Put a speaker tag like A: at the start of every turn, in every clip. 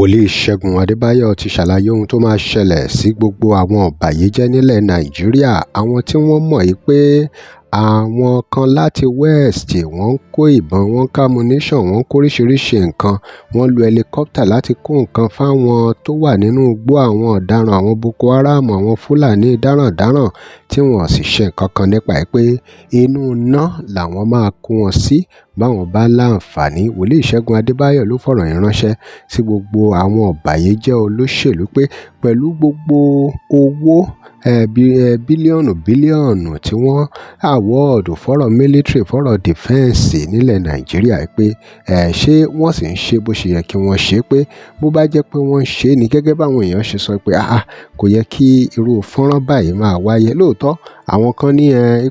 A: Wòlíì Segun Adebayo ti ṣàlàyé ohun tó máa ṣẹlẹ̀ sí gbogbo àwọn ọ̀bàyéjẹ́ nílẹ̀ Nàìjíríà, àwọn tí wọ́n mọ̀ pé àwọn kan láti West wọ́n ń kó ìbọn, wọ́n ń ká ammunition, wọ́n ń kó oríṣiríṣi nǹkan, wọ́n lo helicopter láti kó nǹkan fáwọn tó wà nínú igbó, àwọn ọ̀daràn, àwọn Boko Haram, àwọn Fúlàní darandaran tí wọ́n sì ṣe nǹkan kan nípa pé inú iná làwọn máa kó wọn sí báwọn bá láǹfààní. Wòlíì Segun Adebayo ló fọ̀rọ̀ yìí ránṣẹ́ sí gbogbo àwọn ọ̀bàyéjẹ́ olóṣèlú pé pẹ̀lú gbogbo owó bílíọ̀nù tí wọ́n àwọ́ọ̀dù fọ́rọ̀ military, fọ́rọ̀ defense nílẹ̀ Nàìjíríà pé ṣé wọ́n sì ń ṣe bó ṣe yẹ kí wọ́n ṣe, pé bó bá jẹ́ pé wọ́n ń ṣe ni gẹ́gẹ́ báwọn èèyàn ṣe sọ pé kò yẹ kí irú fọ́nrán báyìí máa wáyé. Lóòótọ́ àwọn kan ní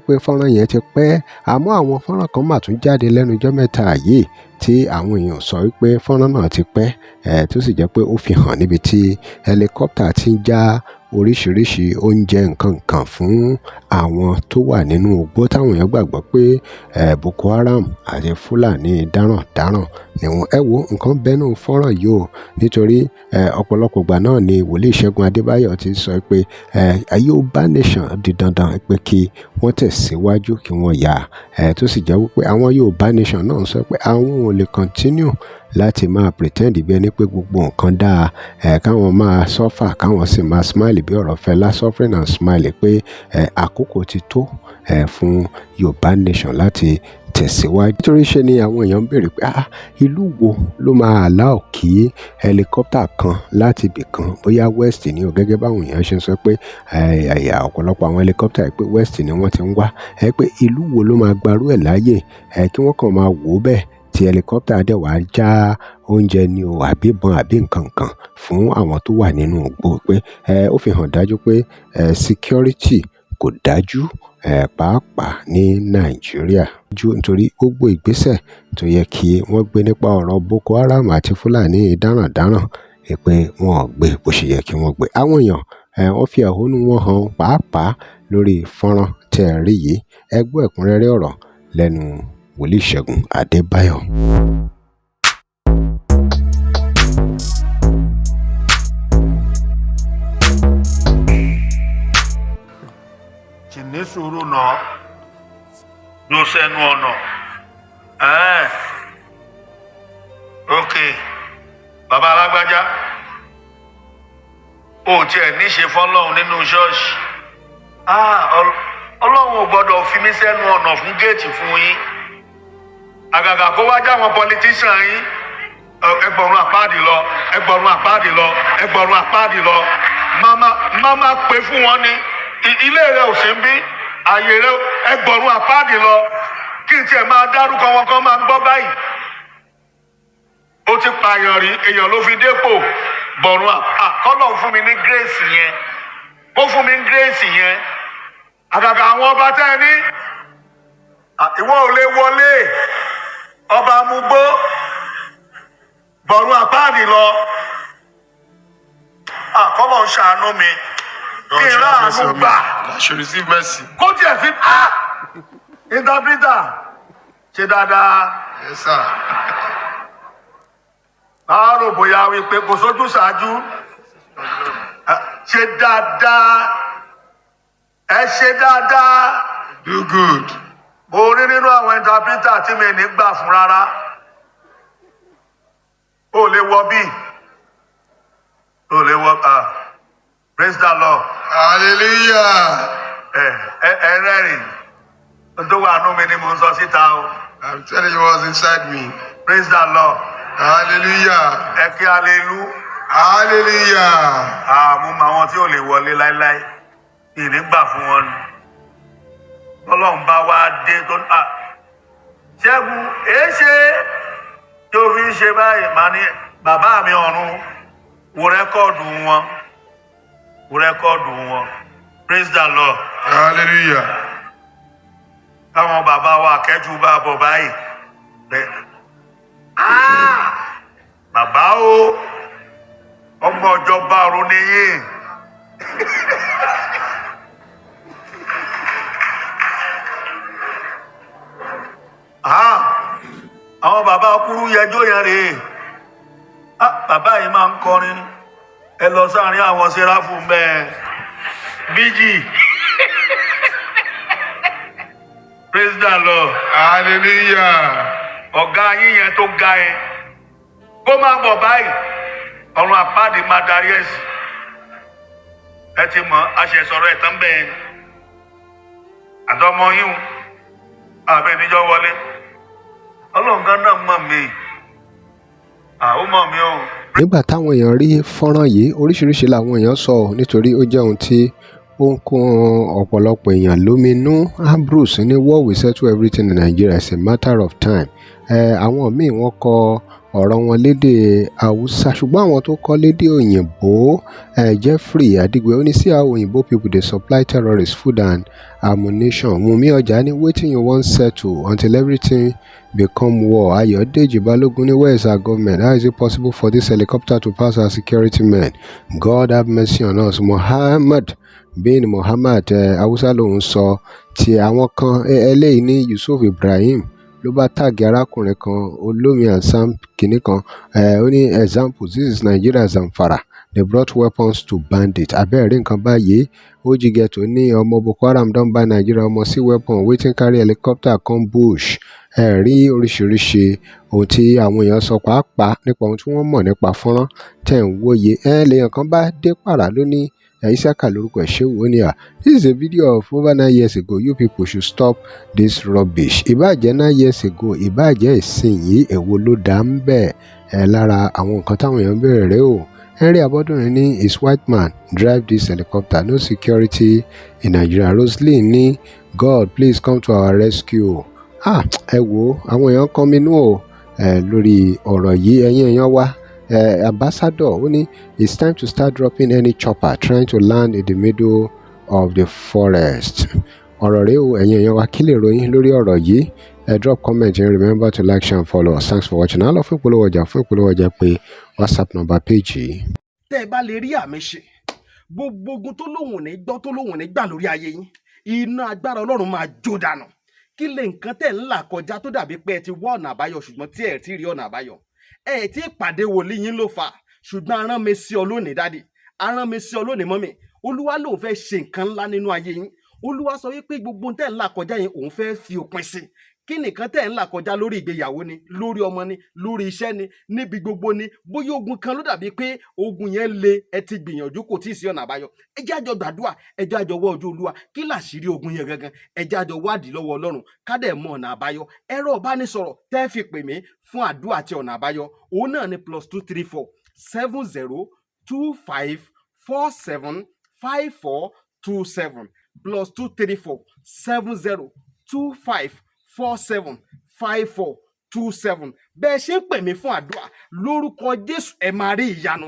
A: pé fọ́nrán yẹn ti pẹ́, àmọ́ àwọn fọ́nrán kan mà tún jáde lẹ́nu ọjọ́ mẹ́ta yìí tí àwọn èèyàn sọ wípé fọ́nrán náà ti pẹ́, tó sì jẹ́ pé ó fi hàn níbi tí helicopter ti ń já oríṣiríṣi oúnjẹ nǹkan fún àwọn tó wà nínú igbó táwọn èèyàn gbàgbọ́ pé Boko Haram àti Fúlàní darandaran ni wọ́n. Wo nǹkan bẹ́nu fọ́nrán yìí o, nítorí ọ̀pọ̀lọpọ̀ ìgbà náà ni Wòlíì Segun Adebayo ti sọ pé Yorùbá nation di dandan pé kí wọ́n tẹ̀síwájú kí wọ́n yà, tó sì jẹ́ wípé àwọn Yorùbá nation náà sọ pé àwọn ò lè continue láti máa pretend bí ẹni pé gbogbo nǹkan dáa, káwọn máa suffer káwọn sì máa smile bí ọ̀rọ̀ Fẹlá, suffering and smile, pé àkókò ti tó fún Yorùbá nation láti tẹ̀síwájú. Nítorí ṣe ni àwọn èèyàn ń béèrè pé ìlú wo ló máa allow kí helicopter kan láti ibì kan, bóyá West ni o, gẹ́gẹ́ báwọn èèyàn ṣe ń sọ pé ọ̀pọ̀lọpọ̀ àwọn helicopter pé West ni wọ́n ti ń wá, pé ìlú wo ló máa gbarú ẹ̀ láàyè kí wọ́n kàn máa wò ó bẹ́ẹ̀ tí helicopter dẹ̀ wá já oúnjẹ ni o àbí ìbọn àbí nǹkan fún àwọn tó wà nínú igbó, pé ó fi hàn dájú pé security kò dájú pàápàá ní Nàìjíríà. Nítorí gbogbo ìgbésẹ̀ tó yẹ kí wọ́n gbé nípa ọ̀rọ̀ Boko Haram àti Fúlàní darandaran pé wọ́n ò gbé bó ṣe yẹ kí wọ́n gbé. Àwọn èèyàn wọ́n fi ẹ̀hónú wọn hàn pàápàá lórí fọ́nrán tẹ́ ẹ rí yìí. Ẹ gbọ́ ẹ̀kúnrẹ́rẹ́ ọ̀rọ̀ lẹ́nu Wòlíì Segun Adebayo.
B: Ní sùúrù náà ló sẹ́nu ọ̀nà. Ok, bàbá alágbájá ó tiẹ̀ níṣe fọ́lọ́run nínú ṣọ́ọ̀ṣì. Ọlọ́run ò gbọ́dọ̀ fi mí sẹ́nu ọ̀nà fún géètì fún yín. Àgàgà kó wá já àwọn politician yín ẹgbọ̀rún àpáàdì lọ, ẹgbọ̀rún àpáàdì lọ, ẹgbọ̀rún àpáàdì lọ. Máma pé fún wọn ní ilé rẹ ò sí ń bí, ààyè rẹ ẹgbọ̀rún àpáàdì lọ, kí n tiẹ̀ máa dárúkọ wọn kan máa ń gbọ́ báyìí. Ó ti pààyàn rí, èèyàn ló fi dépò bọ̀rún kọ́lọ̀ fún mi ní grace yẹn, ó fún mi ní grace yẹn. Àgàgà àwọn ọba tẹ́ ẹ ní ìwọ ò lè wọlé, ọba amúgbó bọ̀rún àpáàdì lọ. Kọ́lọ̀ ń ṣàánú mi kí n ráàánú gbà. Kó tiẹ̀ fi interpreter ṣe dáadáa.
C: Yes, sir.
B: Báàrò bóyá wípé kò sójú ṣáájú. Ṣe dáadáa. Ẹ ṣe dáadáa.
C: Do good.
B: Mo rí nínú àwọn interpreter tí mi ní gbà fún rárá. Ó lè wọ bí. Ó lè wọ praise the Lord.
C: Hallelujah.
B: Rẹ́rìn. Tó wà nú mi ni mo ń sọ síta o.
C: I'm telling you what's inside me.
B: Praise the Lord.
C: Hallelujah.
B: Ẹ kí hallelujah.
C: Hallelujah.
B: Mo mọ àwọn tí ò lè wọlé láíláí. Ìnígbà fún wọn ni. Ọlọ́run bá wá dé tó Ṣẹ́gun èéṣe tó fi ń ṣe báyìí máa ní bàbá mi ọ̀run wo rẹ́kọ̀dù wọn. Wo rẹ́kọ̀dù wọn. Praise the Lord.
C: Hallelujah.
B: Káwọn bàbá wa kẹ́jú bá bọ̀ báyìí. Bàbá o, ọmọ ìjọba ọ̀run nìyí. Àwọn bàbá kúrú yẹjọ́ yẹn rèé. bàbá yìí máa ń kọrin ẹ lọ sáàrin àwọn sẹ́ráfù mẹ́ẹ̀ bíjì praise the Lord.
C: Hallelujah.
B: ọ̀gá yín yẹn tó ga ẹ kó máa bọ̀ báyìí ọ̀run àpáàdé máa darí ẹ̀ sí ẹ ti mọ̀ aṣẹ̀sọ̀rọ̀ ẹ̀ tán bẹ́ẹ̀ àtọmọ yín àbẹ̀ níjọ́ wọlé ọlọ́run gan náà mọ̀ mí ó mọ̀ mí o.
A: nígbà táwọn èèyàn rí fọ́nrán yìí oríṣiríṣi làwọn èèyàn sọ nítorí ó jẹ́ ohun tí ó ń kún ọ̀pọ̀lọpọ̀ èèyàn lóminú. Ambrose ní war will settle everything in Nigeria, it's a matter of time. Àwọn míì wọ́n kọ ọ̀rọ̀ wọn lédè Haúsá ṣùgbọ́n àwọn tó kọ lédè òyìnbó Jeffrey Adigwe ó ní see how òyìnbó people dey supply terrorists food and ammunition. Wunmi Ọjà ní wetin you wan settle until everything become war. Ayodeji Balogun ní where is our government? How is it possible for this helicopter to pass our security men? God have mercy on us. Muhammad bin Muhammad Hausa lòun sọ ti àwọn kan eléyìí ní Yusuf Ibrahim ló bá tàgé arákùnrin kan olómi ansam kìnnì kan ó ní example this is Nigeria Zamfara they brought weapons to bandits abẹ́rẹ́ nǹkan báyìí OG Ghetto ní ọmọ Boko Haram don buy Nigeria ọmọ sí weapon wetin carry helicopter come bush rí oríṣiríṣi ohun tí àwọn èèyàn sọ pàápàá nípa ohun tí wọ́n mọ̀ nípa fọ́nrán tẹ̀ ń wòye lèèyàn kan bá dé pàrà lónìí Isaka lórúkọ ẹ̀ ṣé wò ní this is a video of over 9 years ago you people should stop this rubbish. Ìbàjẹ́ 9 years ago ìbàjẹ́ ìsinyìí èwo ló dá ń bẹ̀ lára àwọn nǹkan táwọn èèyàn bẹ̀rẹ̀ rẹ̀ o. Henry Abọ́dúnrin ní is white man drive this helicopter no security in Nigeria. Roselyn ní God please come to our rescue. Ẹ wo àwọn èèyàn kan minú o lórí ọ̀rọ̀ yìí ẹ̀yin èèyàn wa. Ambassador ó ní it's time to start dropping any chopper trying to land in the middle of the forest. Ọ̀rọ̀ rẹ̀ o ẹ̀yin èèyàn wa kí lè ròyìn lórí ọ̀rọ̀ yìí drop comment and remember to like share and follow us. Thanks for watching. Á lọ fún ìpolówó ọjà pé WhatsApp number page yìí.
D: tẹ́ ẹ bá lè rí àmì ṣe gbogbo ogun tó lóhùn ní gbọ́ tó lóhùn ní gbà lórí ayé yín iná agbára Ọlọ́run máa jó dànù. Kí lè nǹkan tẹ́ ń là kọjá tó dàbí pé ẹ ti wá ọ̀nà àbáyọ ṣùgbọ́n tí ẹ ti rí ọ̀nà àbáyọ ẹ tí pàdé wòlíì yín ló fà ṣùgbọ́n arán mi sí ọ lónìí dádì arán mi sí ọ lónìí mọ́mì Olúwa lòun fẹ́ ṣe nǹkan ńlá nínú ayé yín. Olúwa sọ wípé gbogbo tẹ́ ń là kọjá yẹn òun fẹ́ fi òpin sí. Kí nìkan tẹ́ ń là kọjá lórí ìgbéyàwó ni lórí ọmọ ni lórí iṣẹ́ ni níbi gbogbo ni bóyá ogun kan ló dàbí pé ogun yẹn le ẹ ti gbìyànjú kò tí ì sí ọ̀nà àbáyọ ẹ jẹ́ àjọ gbàdúrà ẹ jẹ́ àjọ wọ ojú Olúwa kí làṣírí ogun yẹn gangan ẹ jẹ́ àjọ wádìí lọ́wọ́ Ọlọ́run ká dẹ̀ mọ ọ̀nà àbáyọ. Ẹ̀rọ ìbánisọ̀rọ̀ tẹ́ fi pè mí fún àdúrà àti ọ̀nà àbáyọ òun náà ni +234 70 25 47 5427 +234 70 25 47 5427. Bẹ́ẹ̀ ṣe ń pè mí fún àdúrà lórúkọ Jésù ẹ máa rí ìyanu